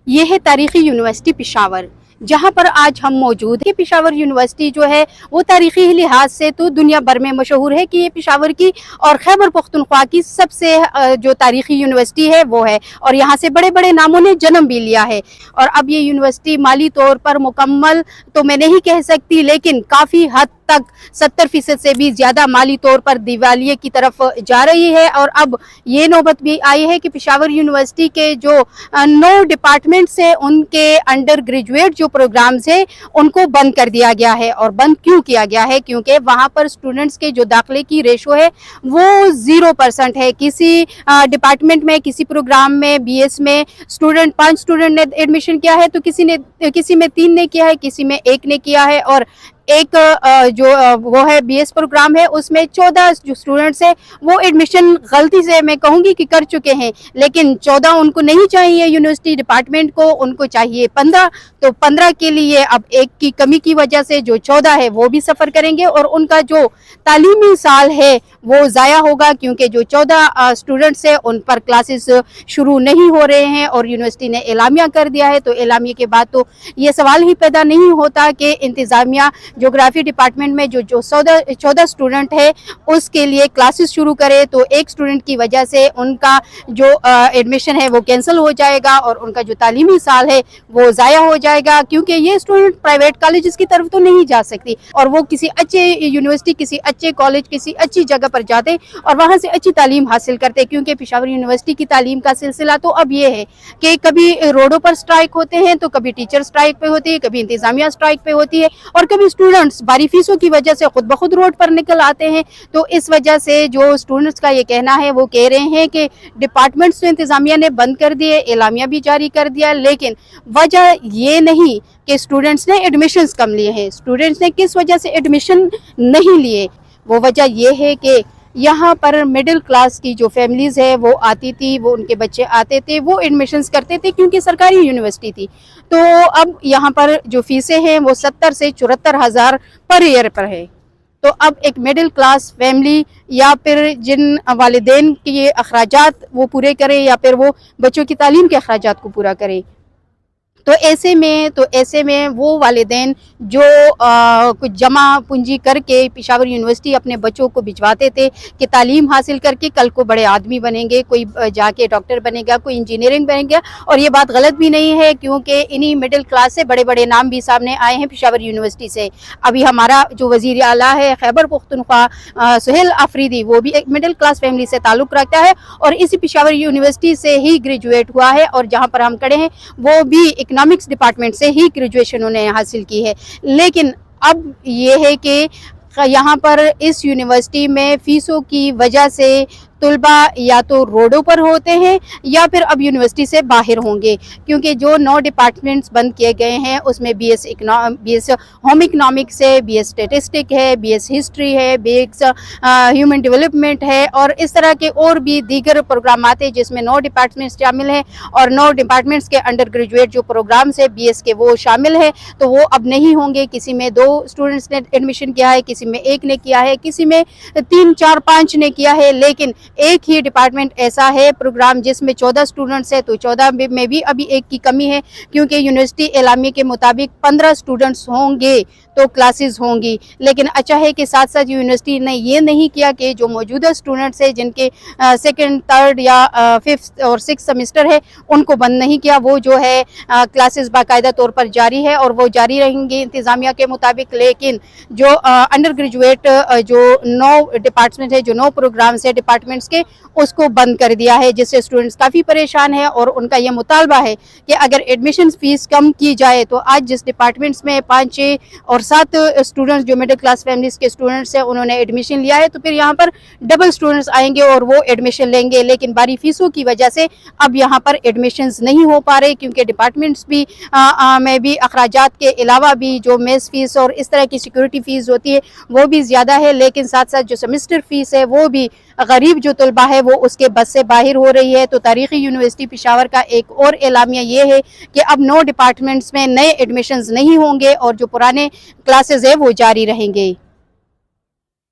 یہ ہے تاریخی یونیورسٹی پشاور، جہاں پر آج ہم موجود ہیں۔ پشاور یونیورسٹی جو ہے وہ تاریخی لحاظ سے تو دنیا بھر میں مشہور ہے کہ یہ پشاور کی اور خیبر پختونخوا کی سب سے جو تاریخی یونیورسٹی ہے وہ ہے، اور یہاں سے بڑے بڑے ناموں نے جنم بھی لیا ہے۔ اور اب یہ یونیورسٹی مالی طور پر مکمل تو میں نہیں کہہ سکتی، لیکن کافی حد تک 70% سے بھی زیادہ مالی طور پر دیوالیے کی طرف جا رہی ہے۔ اور اب یہ نوبت بھی آئی ہے کہ پشاور یونیورسٹی کے جو 9 ڈپارٹمنٹس ہیں ان کے انڈر گریجویٹ جو پروگرامز ہیں ان کو بند کر دیا گیا ہے۔ اور بند کیوں کیا گیا ہے؟ کیونکہ وہاں پر سٹوڈنٹس کے جو داخلے کی ریشو ہے وہ 0% ہے۔ کسی ڈپارٹمنٹ میں، کسی پروگرام میں، بی ایس میں 5 سٹوڈنٹ نے ایڈمیشن کیا ہے تو کسی میں 3 نے کیا ہے، کسی میں 1 نے کیا ہے، اور ایک جو وہ ہے بی ایس پروگرام ہے اس میں 14 جو اسٹوڈنٹس ہیں وہ ایڈمیشن غلطی سے میں کہوں گی کہ کر چکے ہیں، لیکن 14 ان کو نہیں چاہیے یونیورسٹی ڈپارٹمنٹ کو، ان کو چاہیے 15۔ تو 15 کے لیے اب ایک کی کمی کی وجہ سے جو 14 ہے وہ بھی سفر کریں گے، اور ان کا جو تعلیمی سال ہے وہ ضائع ہوگا، کیونکہ جو 14 اسٹوڈنٹس ہیں ان پر کلاسز شروع نہیں ہو رہے ہیں اور یونیورسٹی نے اعلامیہ کر دیا ہے۔ تو اعلامیہ کے بعد تو یہ سوال ہی پیدا نہیں ہوتا کہ انتظامیہ جغرافی ڈپارٹمنٹ میں جو 14 اسٹوڈنٹ ہے اس کے لیے کلاسز شروع کرے، تو ایک اسٹوڈنٹ کی وجہ سے ان کا جو ایڈمیشن ہے وہ کینسل ہو جائے گا اور ان کا جو تعلیمی سال ہے وہ ضائع ہو جائے گا، کیونکہ یہ اسٹوڈنٹ پرائیویٹ کالجز کی طرف تو نہیں جا سکتی، اور وہ کسی اچھے یونیورسٹی، کسی اچھے کالج، کسی اچھی جگہ پر جاتے اور وہاں سے اچھی تعلیم حاصل کرتے، کیونکہ پشاور یونیورسٹی کی تعلیم کا سلسلہ تو اب یہ ہے کہ کبھی روڈوں پر سٹرائک ہوتے ہیں تو کبھی ٹیچر سٹرائک پہ ہوتی ہے، کبھی انتظامیہ سٹرائک پہ ہوتی ہے، اور کبھی اسٹوڈنٹس باری فیسوں کی وجہ سے خود بخود روڈ پر نکل آتے ہیں۔ تو اس وجہ سے جو اسٹوڈنٹس کا یہ کہنا ہے وہ کہہ رہے ہیں کہ ڈپارٹمنٹس تو انتظامیہ نے بند کر دیے، اعلامیہ بھی جاری کر دیا، لیکن وجہ یہ نہیں کہ اسٹوڈنٹس نے ایڈمیشنز کم لیے ہیں۔ اسٹوڈنٹس نے کس وجہ سے ایڈمیشن نہیں لیے؟ وہ وجہ یہ ہے کہ یہاں پر مڈل کلاس کی جو فیملیز ہے وہ آتی تھی، وہ ان کے بچے آتے تھے، وہ ایڈمیشنز کرتے تھے کیونکہ سرکاری یونیورسٹی تھی۔ تو اب یہاں پر جو فیسیں ہیں وہ 70 سے 74 ہزار پر ایئر پر ہے۔ تو اب ایک مڈل کلاس فیملی یا پھر جن والدین کے اخراجات وہ پورے کرے یا پھر وہ بچوں کی تعلیم کے اخراجات کو پورا کرے، تو ایسے میں وہ والدین جو کچھ جمع پونجی کر کے پشاور یونیورسٹی اپنے بچوں کو بھجواتے تھے کہ تعلیم حاصل کر کے کل کو بڑے آدمی بنیں گے، کوئی جا کے ڈاکٹر بنے گا، کوئی انجینئرنگ بنے گا، اور یہ بات غلط بھی نہیں ہے کیونکہ انہی مڈل کلاس سے بڑے بڑے نام بھی سامنے آئے ہیں پشاور یونیورسٹی سے۔ ابھی ہمارا جو وزیر اعلیٰ ہے خیبر پختونخوا سہیل آفریدی، وہ بھی ایک مڈل کلاس فیملی سے تعلق رکھتا ہے اور اسی پشاور یونیورسٹی سے ہی گریجویٹ ہوا ہے، اور جہاں پر ہم کھڑے ہیں وہ بھی اکنامکس ڈپارٹمنٹ سے ہی گریجویشن انہوں نے حاصل کی ہے۔ لیکن اب یہ ہے کہ یہاں پر اس یونیورسٹی میں فیسوں کی وجہ سے طلباء یا تو روڈوں پر ہوتے ہیں یا پھر اب یونیورسٹی سے باہر ہوں گے، کیونکہ جو 9 ڈپارٹمنٹس بند کیے گئے ہیں اس میں بی ایس ہوم اکنامکس ہے، بی ایس اسٹیٹسٹک ہے، بی ایس ہسٹری ہے، بی ایس ہیومن ڈیولپمنٹ ہے، اور اس طرح کے اور بھی دیگر پروگرامات ہیں جس میں 9 ڈپارٹمنٹس شامل ہیں، اور 9 ڈپارٹمنٹس کے انڈر گریجویٹ جو پروگرامز ہیں بی ایس کے وہ شامل ہیں، تو وہ اب نہیں ہوں گے۔ کسی میں 2 اسٹوڈنٹس نے ایڈمیشن کیا ہے، کسی میں 1 نے کیا ہے، کسی میں 3، 4، 5 نے کیا ہے، لیکن ایک ہی ڈپارٹمنٹ ایسا ہے پروگرام جس میں 14 اسٹوڈنٹس ہیں، تو 14 میں بھی ابھی 1 کی کمی ہے، کیونکہ یونیورسٹی اعلامیہ کے مطابق 15 اسٹوڈنٹس ہوں گے تو کلاسز ہوں گی۔ لیکن اچھا ہے کہ ساتھ ساتھ یونیورسٹی نے یہ نہیں کیا کہ جو موجودہ اسٹوڈنٹس ہیں جن کے 2nd، 3rd یا 5th اور 6th سیمسٹر ہے ان کو بند نہیں کیا، وہ جو ہے کلاسز باقاعدہ طور پر جاری ہے اور وہ جاری رہیں گے انتظامیہ کے مطابق۔ لیکن جو انڈر گریجویٹ جو 9 ڈپارٹمنٹ ہے، جو 9 پروگرامز ہے ڈپارٹمنٹس کے، اس کو بند کر دیا ہے، جس سے اسٹوڈنٹس کافی پریشان ہیں، اور ان کا یہ مطالبہ ہے کہ اگر ایڈمیشن فیس کم کی جائے تو آج جس ڈپارٹمنٹس میں 5، 6 اور 7 اسٹوڈنٹس جو مڈل کلاس فیملیز کے اسٹوڈنٹس ہیں انہوں نے ایڈمیشن لیا ہے، تو پھر یہاں پر ڈبل اسٹوڈنٹس آئیں گے اور وہ ایڈمیشن لیں گے، لیکن باری فیسوں کی وجہ سے اب یہاں پر ایڈمیشنز نہیں ہو پا رہے، کیونکہ ڈپارٹمنٹس بھی میں بھی اخراجات کے علاوہ بھی جو میس فیس اور اس طرح کی سیکورٹی فیس ہوتی ہے وہ بھی زیادہ ہے، لیکن ساتھ ساتھ جو سیمسٹر فیس ہے وہ بھی غریب جو طلبہ ہے وہ اس کے بس سے باہر ہو رہی ہے۔ تو تاریخی یونیورسٹی پشاور کا ایک اور اعلامیہ یہ ہے کہ اب 9 ڈپارٹمنٹس میں نئے ایڈمیشنز نہیں ہوں گے اور جو پرانے کلاسز ہیں وہ جاری رہیں گے۔